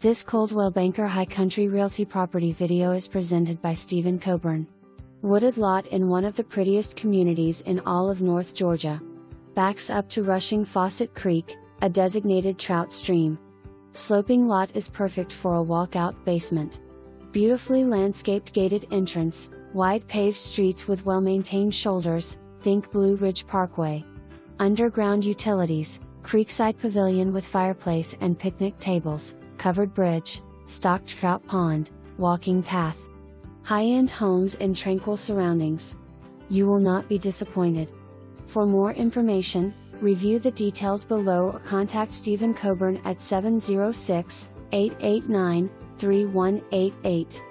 This Coldwell Banker High Country Realty property video is presented by Stephen Cockburn. Wooded lot in one of the prettiest communities in all of North Georgia. Backs up to rushing Fausett Creek, a designated trout stream. Sloping lot is perfect for a walkout basement. Beautifully landscaped gated entrance, wide paved streets with well-maintained shoulders, think Blue Ridge Parkway. Underground utilities, Creekside pavilion with fireplace and picnic tables, covered bridge, stocked trout pond, walking path. High-end homes in tranquil surroundings. You will not be disappointed. For more information, review the details below or contact Stephen Cockburn at 706-889-3188.